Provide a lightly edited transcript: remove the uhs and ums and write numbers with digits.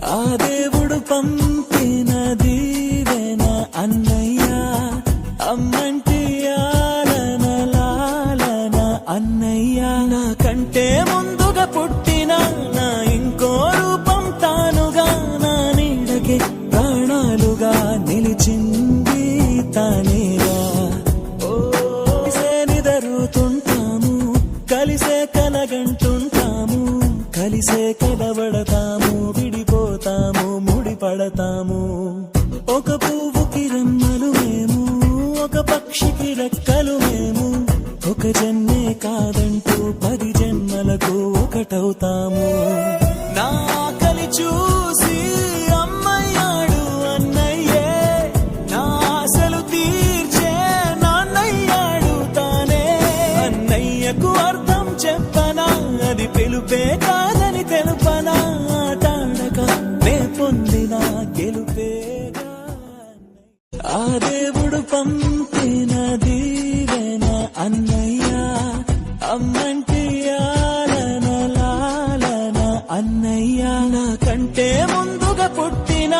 ఆ దేవుడు పంపిన దీవెన అన్నయ్య, అమ్మంటి ఆలన లాలన అన్నయ్య. నాకంటే ముందుగా పుట్టిన నా ఇంకో రూపం తానుగా, నా నీడకే ప్రాణాలుగా నిలిచింది తానేగా. నిదరుతుంటాము, కలిసే కలగంటుంటాము, కలిసే కలబడతాము, విడిపోతాము, ముడిపడతాము. ఒక పువ్వుకి రెమ్మలు మేము, ఒక పక్షికి రెక్కలు మేము, ఒక జన్మే కాదంటూ 10 జన్మలకు ఒకటవుతాము. నా కలి చూసి అమ్మయ్యాడు అన్నయ్యే, నా ఆశలు తీర్చే నాన్నయ్యాడు తానే. అన్నయ్యకు అర్థం చెప్పనా, అది పిలుపే కాదని తెలుపనా, ఆటాడక నే పొందిన గెలుపేగా. ఆ దేవుడు పంపిన దీవెన అన్నయ్య, అమ్మంటి ఆలన లాలన అన్నయ్య. నాకంటే ముందుగా పుట్టిన